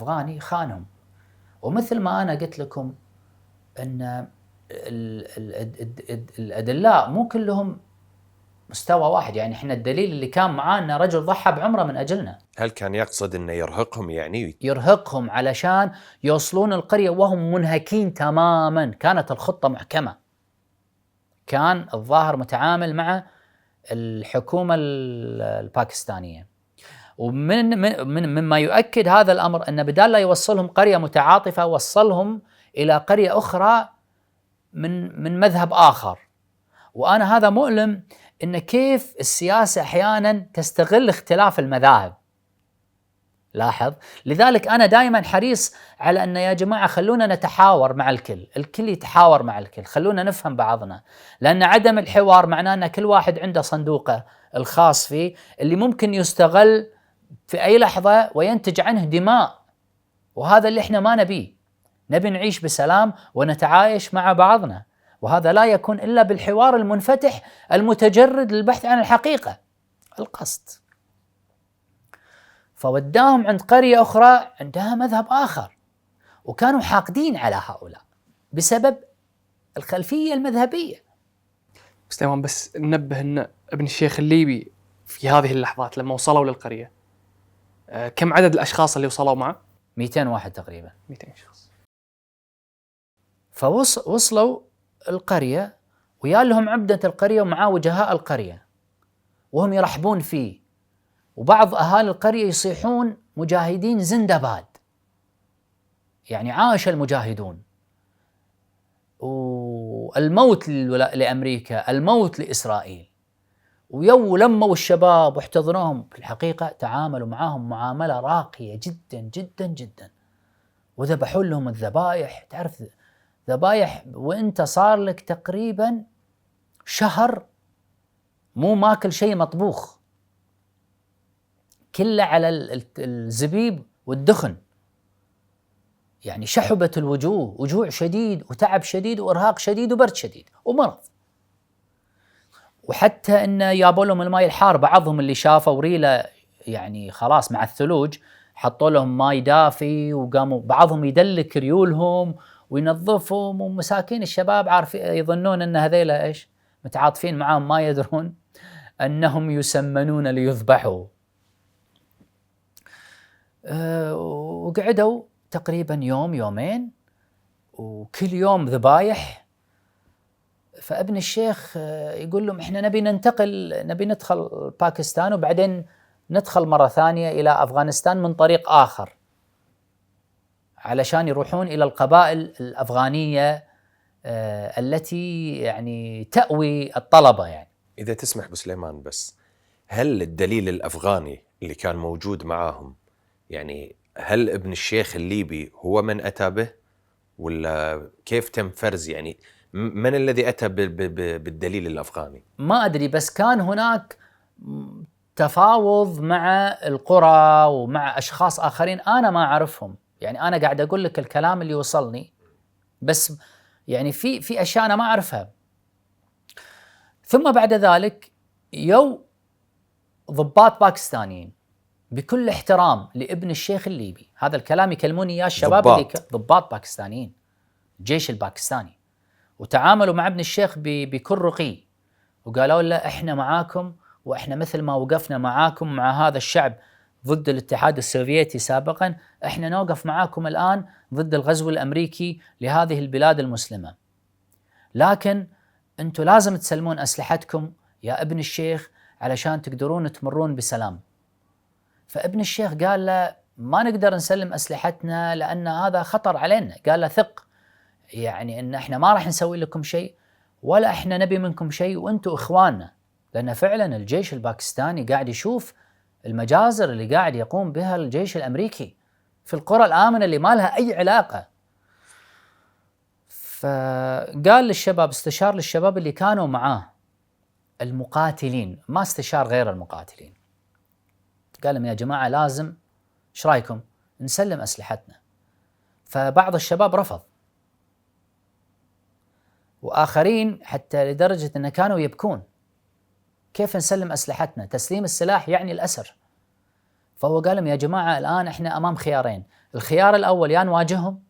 الأفغاني خانهم. ومثل ما أنا قلت لكم أن الأدلاء مو كلهم مستوى واحد، يعني احنا الدليل اللي كان معانا رجل ضحى بعمره من أجلنا. هل كان يقصد أنه يرهقهم؟ يعني يرهقهم علشان يوصلون القرية وهم منهكين تماما. كانت الخطة محكمة، كان الظاهر متعامل مع الحكومة الباكستانية. مما يؤكد هذا الأمر أن بدال لا يوصلهم قرية متعاطفة وصلهم إلى قرية أخرى من مذهب آخر. وأنا هذا مؤلم، إن كيف السياسة أحيانا تستغل اختلاف المذاهب. لاحظ، لذلك أنا دائما حريص على أن يا جماعة خلونا نتحاور مع الكل يتحاور مع الكل، خلونا نفهم بعضنا، لأن عدم الحوار معناه أن كل واحد عنده صندوقه الخاص فيه اللي ممكن يستغل في أي لحظة وينتج عنه دماء، وهذا اللي احنا ما نبيه. نبي نعيش بسلام ونتعايش مع بعضنا، وهذا لا يكون إلا بالحوار المنفتح المتجرد للبحث عن الحقيقة القصد. فوداهم عند قرية أخرى عندها مذهب آخر، وكانوا حاقدين على هؤلاء بسبب الخلفية المذهبية. سليمان، بس ننبه أن ابن الشيخ الليبي في هذه اللحظات لما وصلوا للقرية كم عدد الأشخاص اللي وصلوا معه؟ 200 واحد تقريبا. 200 شخص. فوصلوا القرية ويا لهم عبدة القرية ومعاه وجهاء القرية وهم يرحبون فيه، وبعض أهالي القرية يصيحون مجاهدين زندباد، يعني عاش المجاهدون، والموت لأمريكا، الموت لإسرائيل. ولموا الشباب واحتضنوهم. في الحقيقة تعاملوا معهم معاملة راقية جدا جدا جدا، وذبحوا لهم الذبائح. تعرف ذبائح وانت صار لك تقريبا شهر مو ماكل شيء مطبوخ، كله على الزبيب والدخن، يعني شحبة الوجوه، وجوع شديد وتعب شديد وإرهاق شديد وبرد شديد ومرض. وحتى إن يابوا لهم الماء الحار، بعضهم اللي شافوا ريلة يعني خلاص مع الثلوج حطوا لهم ماء دافي، وقاموا بعضهم يدلك ريولهم وينظفهم، ومساكين الشباب عارفين يظنون أن هذيلا إيش متعاطفين معهم، ما يدرون أنهم يسمنون ليذبحوا. وقعدوا تقريبا يوم يومين، وكل يوم ذبايح. فابن الشيخ يقول لهم احنا نبي ننتقل، نبي ندخل باكستان وبعدين ندخل مرة ثانية إلى أفغانستان من طريق آخر، علشان يروحون إلى القبائل الأفغانية التي يعني تأوي الطلبة. يعني إذا تسمح بسليمان، بس هل الدليل الأفغاني اللي كان موجود معاهم، يعني هل ابن الشيخ الليبي هو من أتى به، ولا كيف تم فرز؟ يعني من الذي أتى بالدليل الأفغاني؟ ما أدري، بس كان هناك تفاوض مع القرى ومع أشخاص آخرين أنا ما أعرفهم. يعني أنا قاعد أقول لك الكلام اللي وصلني، بس يعني في أشياء أنا ما أعرفها. ثم بعد ذلك ضباط باكستانيين بكل احترام لابن الشيخ الليبي، هذا الكلام يكلموني يا الشباب ضباط باكستانيين، الجيش الباكستاني، وتعاملوا مع ابن الشيخ بكل رقي، وقالوا له احنا معاكم، واحنا مثل ما وقفنا معاكم مع هذا الشعب ضد الاتحاد السوفيتي سابقا، احنا نوقف معاكم الآن ضد الغزو الأمريكي لهذه البلاد المسلمة، لكن انتم لازم تسلمون أسلحتكم يا ابن الشيخ علشان تقدرون تمرون بسلام. فابن الشيخ قال له ما نقدر نسلم أسلحتنا لأن هذا خطر علينا. قال له ثق، يعني إن إحنا ما راح نسوي لكم شيء ولا إحنا نبي منكم شيء، وأنتم إخواننا. لأن فعلا الجيش الباكستاني قاعد يشوف المجازر اللي قاعد يقوم بها الجيش الأمريكي في القرى الآمنة اللي ما لها أي علاقة. فقال للشباب، استشار للشباب اللي كانوا معاه المقاتلين، ما استشار غير المقاتلين، قال لهم يا جماعة لازم، ايش رايكم نسلم أسلحتنا؟ فبعض الشباب رفض، وآخرين حتى لدرجة أن كانوا يبكون، كيف نسلم أسلحتنا؟ تسليم السلاح يعني الأسر. فهو قال لهم يا جماعة الآن إحنا أمام خيارين، الخيار الأول يا نواجههم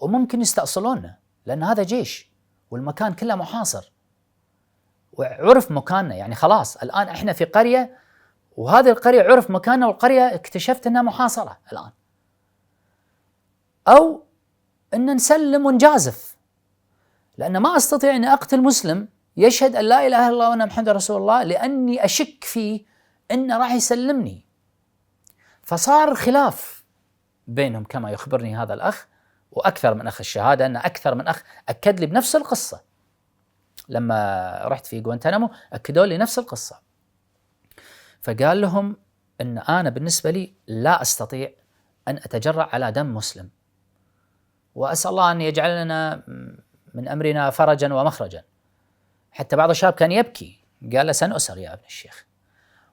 وممكن يستأصلوننا، لأن هذا جيش والمكان كله محاصر وعرف مكاننا. يعني خلاص الآن احنا في قرية وهذه القرية عرف مكاننا، والقرية اكتشفت انها محاصرة الآن. أو ان نسلم ونجازف، لأن ما أستطيع أن أقتل مسلم يشهد أن لا إله إلا الله وأن محمد رسول الله لأني أشك فيه أنه راح يسلمني. فصار خلاف بينهم كما يخبرني هذا الأخ وأكثر من أخ الشهادة، أن أكثر من أخ أكد لي بنفس القصة. لما رحت في غوانتنامو أكدوا لي نفس القصة. فقال لهم أن أنا بالنسبة لي لا أستطيع أن أتجرأ على دم مسلم، وأسأل الله أن يجعل لنا من أمرنا فرجا ومخرجا. حتى بعض الشباب كان يبكي، قال له سنؤسر يا ابن الشيخ.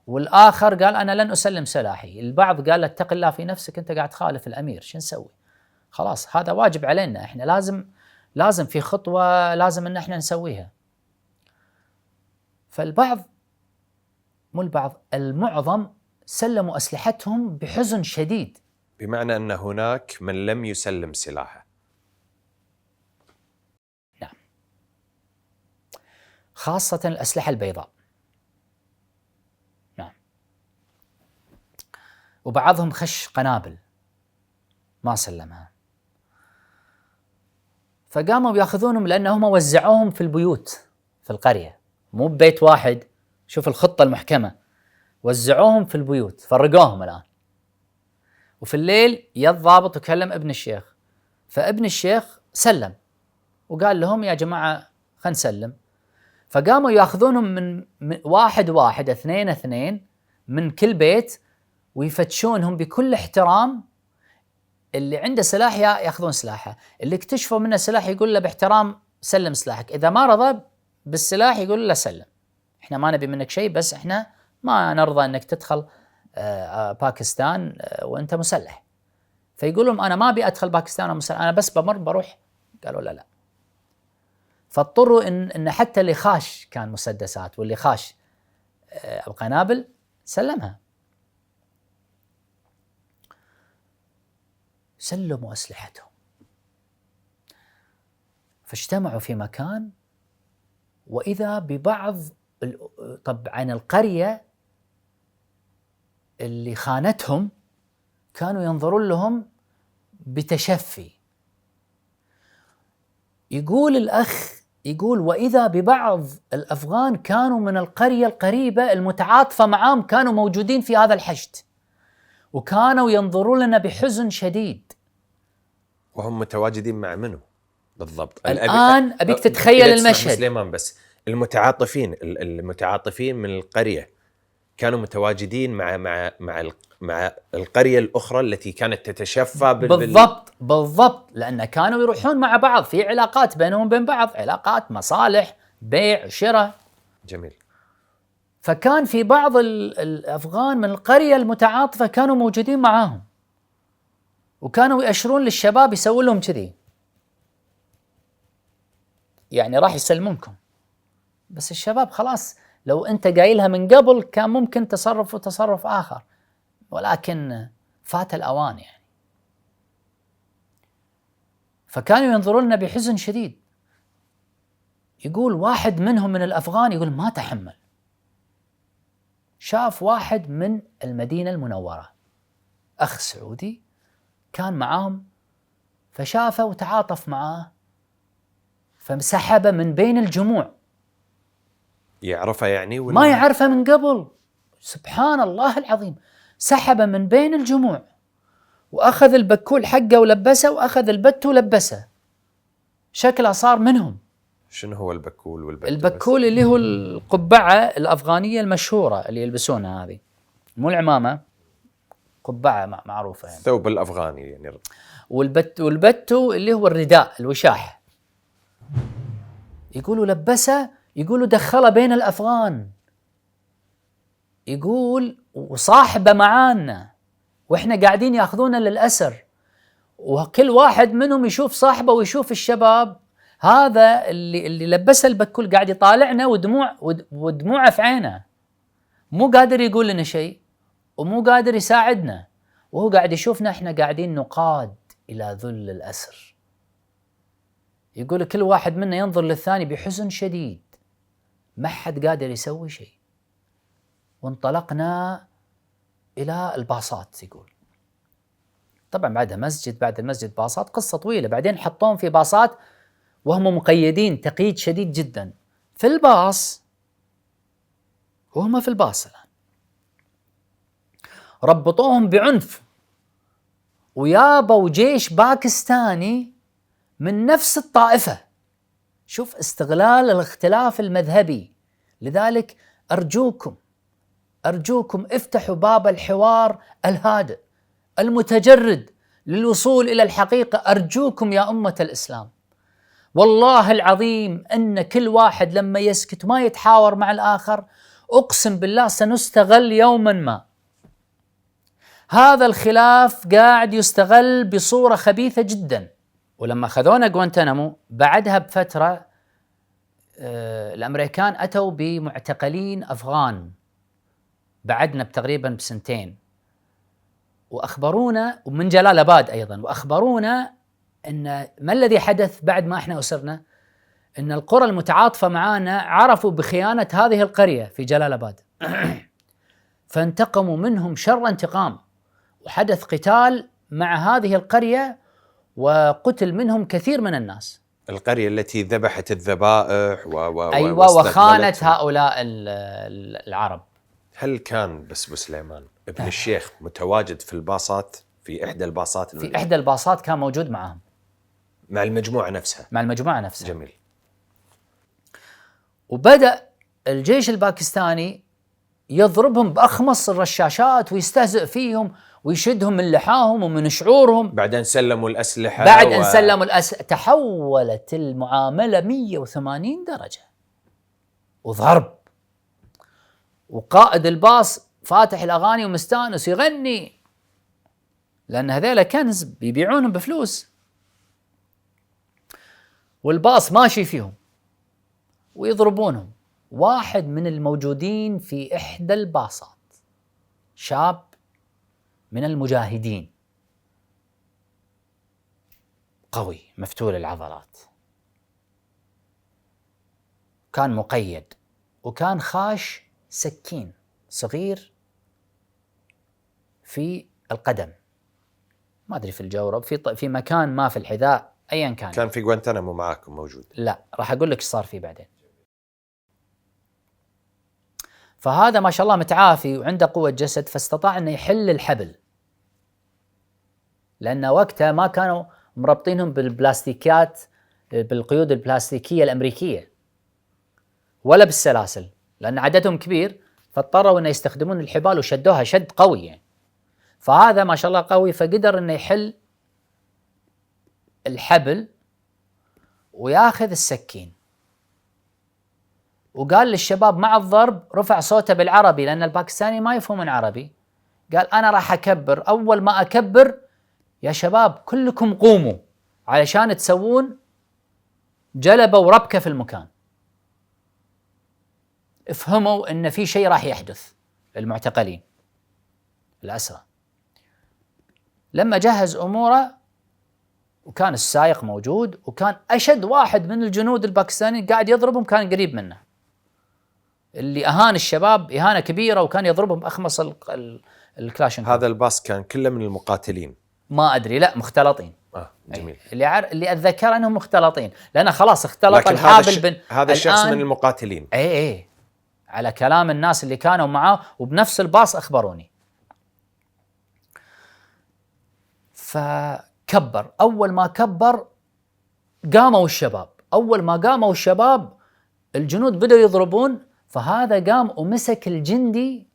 والآخر قال أنا لن أسلم سلاحي. البعض قال اتق الله في نفسك، أنت قاعد تخالف الأمير، شو نسوي؟ خلاص هذا واجب علينا، إحنا لازم في خطوة لازم أن احنا نسويها. فالبعض مو البعض، المعظم سلموا أسلحتهم بحزن شديد. بمعنى أن هناك من لم يسلم سلاحه. نعم، خاصة الأسلحة البيضاء. نعم، وبعضهم خش قنابل ما سلمها. فقاموا بياخذونهم لأنهم وزعوهم في البيوت في القرية، مو ببيت واحد. شوف الخطة المحكمة، وزعوهم في البيوت، فرقوهم الآن. وفي الليل يا الضابط وكلم ابن الشيخ، فابن الشيخ سلم وقال لهم يا جماعة خلينا نسلم. فقاموا ياخذونهم من واحد واحد، اثنين اثنين من كل بيت، ويفتشونهم بكل احترام. اللي عنده سلاح ياخذون سلاحه، اللي اكتشفوا منه سلاح يقول له باحترام سلم سلاحك، إذا ما رضى بالسلاح يقول له سلم، احنا ما نبي منك شيء، بس احنا ما نرضى انك تدخل باكستان وانت مسلح. فيقول لهم انا ما ابي ادخل باكستان ومسلح، انا بس بروح. قالوا لا. فاضطروا ان حتى اللي خاش كان مسدسات، واللي خاش القنابل سلمها. سلموا اسلحتهم، فاجتمعوا في مكان، واذا ببعض طبعا القرية اللي خانتهم كانوا ينظرون لهم بتشفي. يقول الأخ، يقول وإذا ببعض الأفغان كانوا من القرية القريبة المتعاطفة معهم كانوا موجودين في هذا الحشد، وكانوا ينظرون لنا بحزن شديد. وهم متواجدين مع منو بالضبط؟ الآن أبيك تتخيل المشهد. سليمان بس المتعاطفين من القرية كانوا متواجدين مع القرية الأخرى التي كانت تتشفى بالضبط، لأن كانوا يروحون مع بعض في علاقات بينهم وبين بعض، علاقات مصالح بيع شراء. جميل. فكان في بعض الأفغان من القرية المتعاطفة كانوا موجودين معاهم، وكانوا يأشرون للشباب يسوون لهم كذي، يعني راح يسلمونكم. بس الشباب خلاص، لو أنت قايلها من قبل كان ممكن تصرف آخر، ولكن فات الأوان يعني. فكانوا ينظرون لنا بحزن شديد. يقول واحد منهم من الأفغان يقول ما تحمل، شاف واحد من المدينة المنورة، أخ سعودي كان معاهم، فشافه وتعاطف معاه، فسحبه من بين الجموع. يعرفه يعني ولا ما يعرفه من قبل؟ سبحان الله العظيم. سحبه من بين الجموع وأخذ البكول حقه ولبسه، وأخذ البت ولبسه، شكله صار منهم. شنو هو البكول والبت؟ البكول اللي هو القبعة الأفغانية المشهورة اللي يلبسونها، هذه مو العمامة، قبعة معروفة يعني. الثوب الأفغاني يعني. والبت اللي هو الرداء الوشاح. يقولوا لبسه، يقولوا دخله بين الأفغان، يقول وصاحبه معانا وإحنا قاعدين يأخذونا للأسر، وكل واحد منهم يشوف صاحبه ويشوف الشباب. هذا اللي لبسه البكول قاعد يطالعنا ودموعه في عينه، مو قادر يقول لنا شيء ومو قادر يساعدنا، وهو قاعد يشوفنا احنا قاعدين نقاد إلى ذل الأسر. يقول كل واحد منا ينظر للثاني بحزن شديد، ما حد قادر يسوي شيء. وانطلقنا إلى الباصات. يقول طبعا بعدها مسجد، بعد المسجد باصات، قصة طويلة. بعدين حطوهم في باصات وهم مقيدين تقييد شديد جدا في الباص، وهم في الباص الآن ربطوهم بعنف، ويابوا جيش باكستاني من نفس الطائفة. شوف استغلال الاختلاف المذهبي. لذلك أرجوكم افتحوا باب الحوار الهادئ المتجرد للوصول إلى الحقيقة. أرجوكم يا أمة الإسلام، والله العظيم أن كل واحد لما يسكت ما يتحاور مع الآخر، أقسم بالله سنستغل يوما ما. هذا الخلاف قاعد يستغل بصورة خبيثة جدا. ولما خذونا غوانتنامو بعدها بفترة الأمريكان أتوا بمعتقلين أفغان بعدنا تقريبا بسنتين، وأخبرونا، ومن جلال آباد أيضا، وأخبرونا أن ما الذي حدث بعد ما إحنا أسرنا، أن القرى المتعاطفة معانا عرفوا بخيانة هذه القرية في جلال آباد فانتقموا منهم شر انتقام، وحدث قتال مع هذه القرية وقتل منهم كثير من الناس. القرية التي ذبحت الذبائح أيوة، وخانت هؤلاء العرب. هل كان بس بسليمان ابن الشيخ متواجد في الباصات، في إحدى الباصات؟ في إحدى الباصات كان موجود معهم، مع المجموعة نفسها. مع المجموعة نفسها. جميل. وبدأ الجيش الباكستاني يضربهم بأخمص الرشاشات ويستهزئ فيهم ويشدهم من لحاهم ومن شعورهم. بعدين سلموا الأسلحة. بعد أن سلموا الأسلحة تحولت المعاملة 180 درجة وضرب. وقائد الباص فاتح الأغاني ومستانس يغني، لأن هذيلا كنز بيبيعونهم بفلوس، والباص ماشي فيهم ويضربونهم. واحد من الموجودين في إحدى الباصات شاب من المجاهدين قوي مفتول العضلات، كان مقيد وكان خاش سكين صغير في القدم، ما أدري في الجورب، في مكان ما في الحذاء، أيا كان في غوانتنامو معاكم موجود؟ لا، راح أقول لك إيش صار فيه بعدين. فهذا ما شاء الله متعافي وعنده قوة جسد، فاستطاع أنه يحل الحبل، لأن وقتها ما كانوا مربطينهم بالبلاستيكات، بالقيود البلاستيكية الأمريكية، ولا بالسلاسل، لأن عددهم كبير، فاضطروا أن يستخدمون الحبال وشدوها شد قوي يعني. فهذا ما شاء الله قوي، فقدر أنه يحل الحبل وياخذ السكين، وقال للشباب مع الضرب، رفع صوته بالعربي لأن الباكستاني ما يفهمون عربي، قال أنا راح أكبر، أول ما أكبر يا شباب كلكم قوموا علشان تسوون جلبة وربكة في المكان. افهموا أن في شيء راح يحدث للمعتقلين الأسرى. لما جهز أموره وكان السائق موجود، وكان أشد واحد من الجنود الباكستانيين قاعد يضربهم كان قريب منه، اللي أهان الشباب إهانة كبيرة وكان يضربهم بأخمص الكلاشنكوف. هذا الباص كان كله من المقاتلين؟ ما أدري، لا مختلطين. جميل. اللي أتذكر أنهم مختلطين، لأن خلاص اختلط الحابل هذا الشخص من المقاتلين. اي على كلام الناس اللي كانوا معاه وبنفس الباص أخبروني. فكبر، أول ما كبر قاموا الشباب، أول ما قاموا الشباب الجنود بدأوا يضربون، فهذا قام ومسك الجندي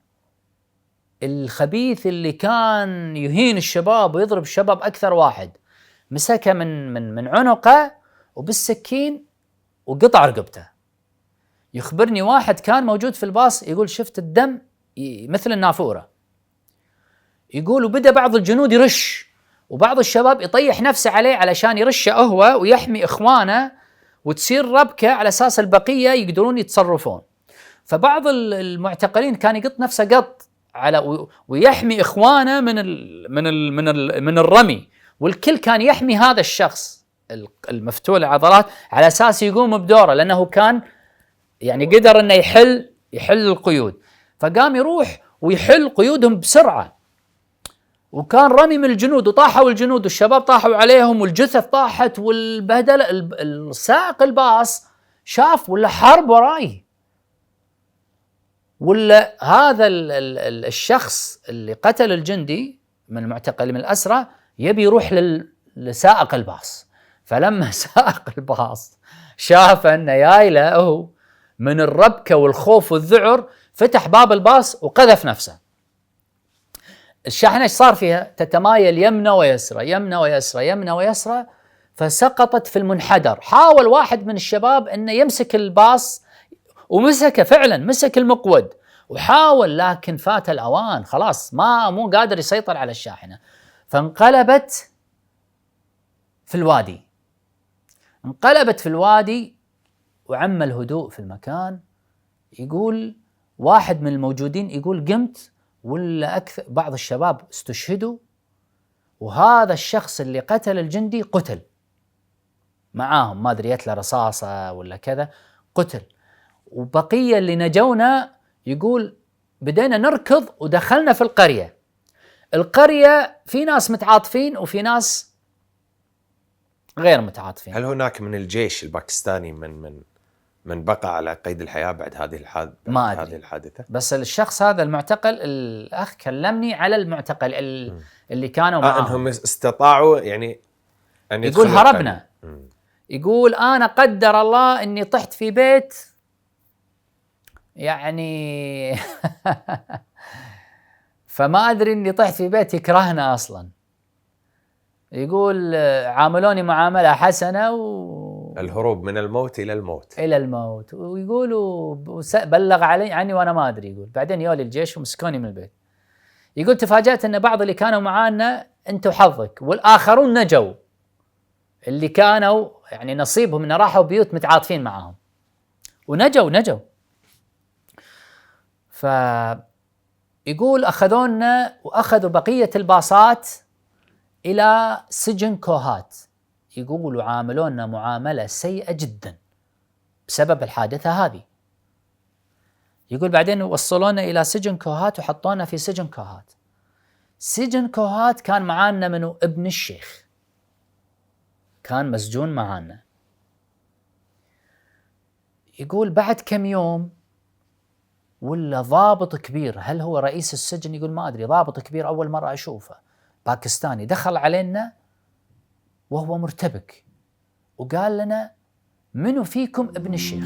الخبيث اللي كان يهين الشباب ويضرب الشباب أكثر واحد، مسكه من عنقه وبالسكين وقطع رقبته. يخبرني واحد كان موجود في الباص يقول شفت الدم مثل النافورة، يقول وبدأ بعض الجنود يرش وبعض الشباب يطيح نفسه عليه علشان يرشه هو ويحمي إخوانه، وتصير ربكة على أساس البقية يقدرون يتصرفون. فبعض المعتقلين كان يقط نفسه قط على ويحمي اخوانه من الرمي، والكل كان يحمي هذا الشخص المفتول العضلات على اساس يقوم بدوره، لانه كان يعني قدر انه يحل القيود، فقام يروح ويحل قيودهم بسرعه. وكان رمي من الجنود وطاحوا الجنود والشباب طاحوا عليهم والجثث طاحت والبهدله. السائق الباص شاف ولا حرب وراي، ولا هذا الشخص اللي قتل الجندي من المعتقل من الأسرى يبي يروح لسائق الباص. فلما سائق الباص شاف أنه جاي هو من الربكة والخوف والذعر، فتح باب الباص وقذف نفسه. الشاحنة ايش صار فيها؟ تتمايل يمنى ويسرى يمنى ويسرى يمنى ويسرى، فسقطت في المنحدر. حاول واحد من الشباب أنه يمسك الباص ومسكه فعلا، مسك المقود وحاول، لكن فات الأوان، خلاص مو قادر يسيطر على الشاحنة، فانقلبت في الوادي. انقلبت في الوادي وعم الهدوء في المكان. يقول واحد من الموجودين يقول قمت ولا أكثر بعض الشباب استشهدوا، وهذا الشخص اللي قتل الجندي قتل معاهم، ما أدري يتلى رصاصة ولا كذا، قتل. وبقية اللي نجونا يقول بدينا نركض ودخلنا في القرية. القرية في ناس متعاطفين وفي ناس غير متعاطفين. هل هناك من الجيش الباكستاني من بقى على قيد الحياة بعد هذه الحادثة؟ بس الشخص هذا المعتقل، الأخ كلمني على المعتقل اللي كانوا معهم، أنهم استطاعوا يعني أن يقول هربنا. يقول أنا قدر الله أني طحت في بيت يعني فما أدري أني طحت في بيت يكرهنا أصلا. يقول عاملوني حسنة الهروب من الموت إلى الموت. ويقولوا بلغ عني وأنا ما أدري. يقول بعدين يولي الجيش ومسكوني من البيت. يقول تفاجأت أن بعض اللي كانوا معانا أنتوا حظك، والآخرون نجوا، اللي كانوا يعني نصيبهم أن راحوا بيوت متعاطفين معهم ونجوا. فيقول أخذونا وأخذوا بقية الباصات إلى سجن كوهات. يقولوا عاملونا معاملة سيئة جدا بسبب الحادثة هذه. يقول بعدين وصلونا إلى سجن كوهات وحطونا في سجن كوهات. سجن كوهات كان معانا منه ابن الشيخ، كان مسجون معانا. يقول بعد كم يوم ولا ضابط كبير، هل هو رئيس السجن؟ يقول ما أدري، ضابط كبير أول مرة أشوفه باكستاني، دخل علينا وهو مرتبك وقال لنا منو فيكم ابن الشيخ؟